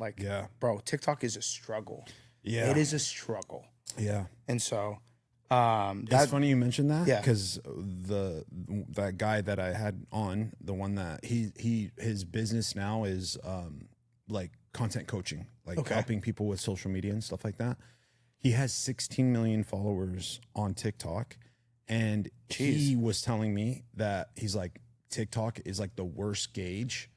Like, bro, TikTok is a struggle. Yeah. It is a struggle. Yeah. And so, it's funny you mentioned that, Yeah. because that guy that I had on, the one that his business now is like content coaching, like helping people with social media and stuff like that. He has 16 million followers on TikTok, and he was telling me that he's like, TikTok is like the worst gauge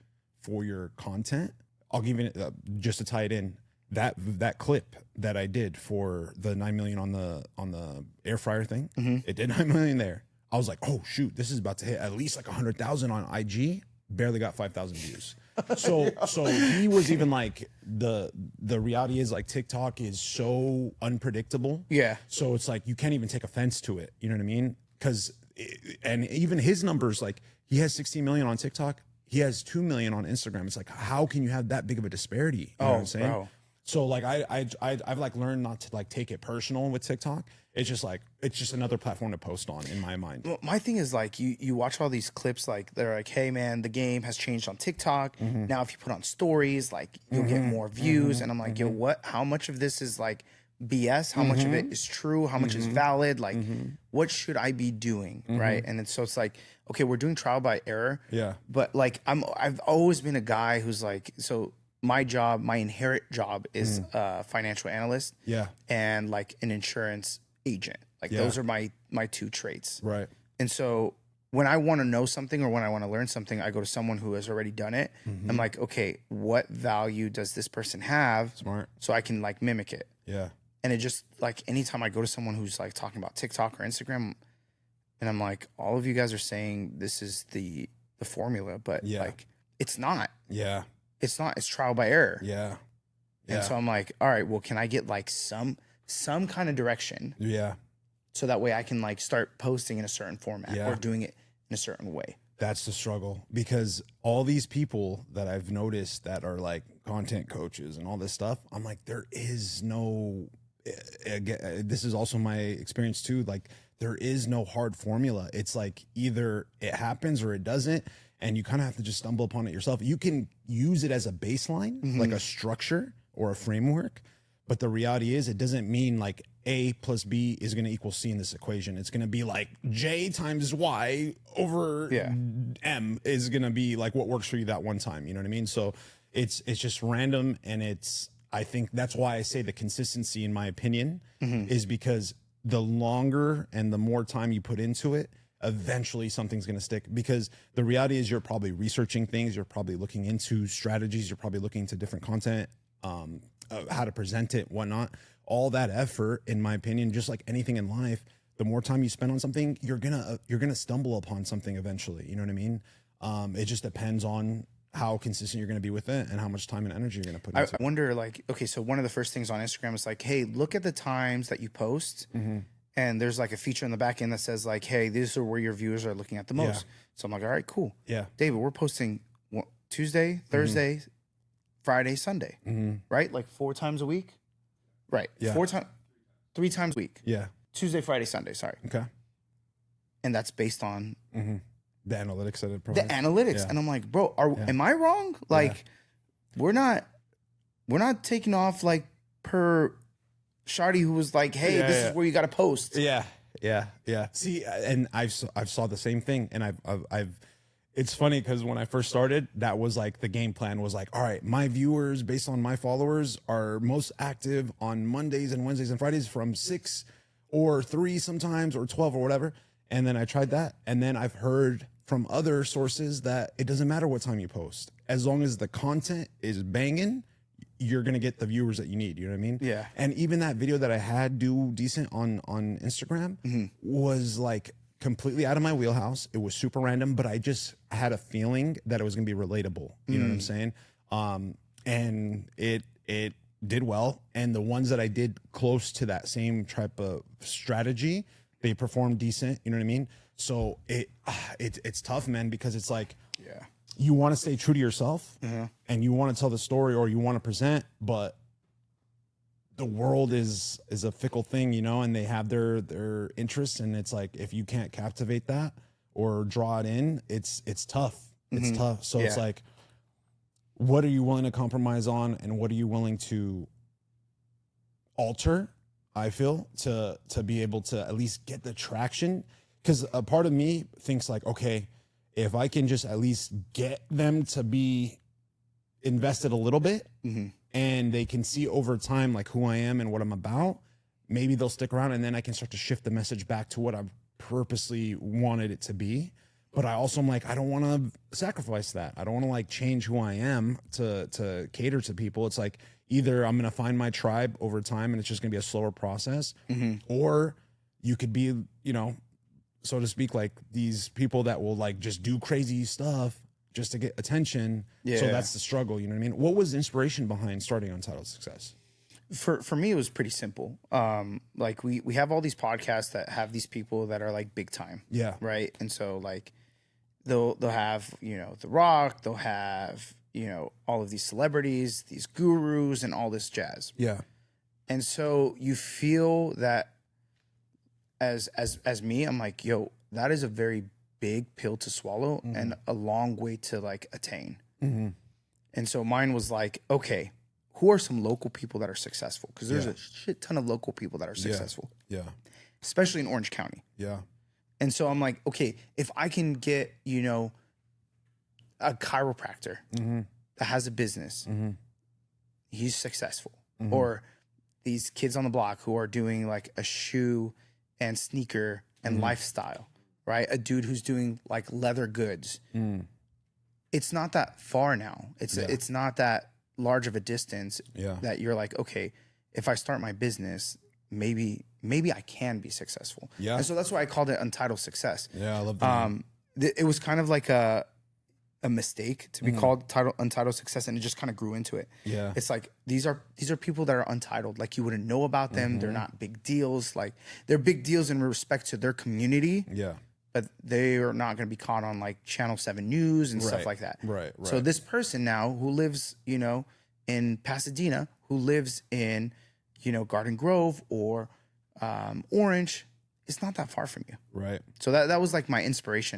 for your content. I'll give you just to tie it in. That clip that I did for the 9 million on the air fryer thing, it did 9 million there. I was like, oh shoot, this is about to hit at least like 100,000 on IG. Barely got 5,000 views. So he was even like, the reality is like TikTok is so unpredictable. Yeah. So it's like you can't even take offense to it. You know what I mean? And even his numbers, like he has 16 million on TikTok. He has 2 million on Instagram. It's like, how can you have that big of a disparity? You know what I'm saying? Bro. So like I've like learned not to like take it personal with TikTok. It's just like, it's just another platform to post on in my mind. Well, my thing is like, you watch all these clips, like they're like, hey man, the game has changed on TikTok. Now if you put on stories, like you'll get more views. And I'm like, yo, what? How much of this is like BS? How much of it is true? How much is valid? Like, what should I be doing? Right? And so it's like, okay, we're doing trial by error. Yeah. But like, I've always been a guy who's like, so my job, my inherent job is a financial analyst. Yeah. And like an insurance agent. Like those are my two traits. Right. And so when I want to know something or when I want to learn something, I go to someone who has already done it. I'm like, okay, what value does this person have? Smart. So I can like mimic it. Yeah. And it just like, anytime I go to someone who's like talking about TikTok or Instagram, and I'm like, all of you guys are saying this is the formula, but like, it's not. Yeah. It's not. It's trial by error. Yeah. And so I'm like, all right, well, can I get like some kind of direction? Yeah. So that way I can like start posting in a certain format or doing it in a certain way. That's the struggle, because all these people that I've noticed that are like content coaches and all this stuff, I'm like, there is no, again, this is also my experience too. Like there is no hard formula. It's like either it happens or it doesn't. And you kind of have to just stumble upon it yourself. You can use it as a baseline, like a structure or a framework. But the reality is it doesn't mean like A plus B is going to equal C in this equation. It's going to be like J times Y over M is going to be like what works for you that one time. You know what I mean? So it's just random. And I think that's why I say the consistency, in my opinion, is because the longer and the more time you put into it, eventually something's going to stick. Because the reality is you're probably researching things. You're probably looking into strategies. You're probably looking into different content, how to present it, whatnot. All that effort, in my opinion, just like anything in life, the more time you spend on something, you're gonna stumble upon something eventually. You know what I mean? It just depends on how consistent you're going to be with it and how much time and energy you're going to put into it. I wonder, like, okay, so one of the first things on Instagram is like, hey, look at the times that you post. And there's like a feature in the back end that says like, hey, these are where your viewers are looking at the most. So I'm like, all right, cool. Yeah. David, we're posting Tuesday, Thursday, Friday, Sunday, right? Like 4 times a week. Right. Yeah. 3 times a week. Yeah. Tuesday, Friday, Sunday. Sorry. Okay. And that's based on the analytics that it provides. The analytics. Yeah. And I'm like, bro, am I wrong? Like, we're not taking off like per Shardy, who was like, hey, this is where you got to post. Yeah. See, and I've saw the same thing, and I've it's funny because when I first started, that was like the game plan was like, all right, my viewers based on my followers are most active on Mondays and Wednesdays and Fridays from 6 or 3 sometimes or 12 or whatever. And then I tried that. And then I've heard from other sources that it doesn't matter what time you post. As long as the content is banging, you're going to get the viewers that you need. You know what I mean? Yeah. And even that video that I had do decent on Instagram was like completely out of my wheelhouse. It was super random, but I just had a feeling that it was going to be relatable. You know what I'm saying? And it did well. And the ones that I did close to that same type of strategy, they performed decent. You know what I mean? So it's tough, man, because it's like, you want to stay true to yourself and you want to tell the story or you want to present, but the world is a fickle thing, you know, and they have their interests. And it's like, if you can't captivate that or draw it in, it's tough. It's tough. So it's like, what are you willing to compromise on, and what are you willing to alter, I feel, to be able to at least get the traction. Because a part of me thinks like, okay, if I can just at least get them to be invested a little bit, and they can see over time like who I am and what I'm about, maybe they'll stick around, and then I can start to shift the message back to what I've purposely wanted it to be. But I also am like, I don't want to sacrifice that. I don't want to like change who I am to cater to people. It's like either I'm going to find my tribe over time and it's just going to be a slower process, or you could be, you know, so to speak, like these people that will like just do crazy stuff just to get attention. Yeah. So that's the struggle. You know what I mean? What was the inspiration behind starting Untitled Success? For me, it was pretty simple. Like we have all these podcasts that have these people that are like big time. Yeah. Right. And so like they'll have, you know, The Rock, they'll have, you know, all of these celebrities, these gurus and all this jazz. Yeah. And so you feel that as me, I'm like, yo, that is a very big pill to swallow and a long way to like attain. And so mine was like, okay, who are some local people that are successful? Because there's a shit ton of local people that are successful. Yeah. Especially in Orange County. Yeah. And so I'm like, okay, if I can get, you know, a chiropractor that has a business, he's successful. Or these kids on the block who are doing like a shoe and sneaker and lifestyle, right? A dude who's doing like leather goods. It's not that far now. It's not that large of a distance that you're like, okay, if I start my business, maybe I can be successful. Yeah. And so that's why I called it Untitled Success. Yeah, I love that. It was kind of like a mistake to be called Untitled Success, and it just kind of grew into it. Yeah. It's like these are people that are untitled. Like you wouldn't know about them. They're not big deals. Like they're big deals in respect to their community. Yeah. But they are not going to be caught on like Channel 7 News and stuff like that. Right. So this person now who lives, you know, in Pasadena, who lives in, you know, Garden Grove or Orange, it's not that far from you. Right. So that was like my inspiration.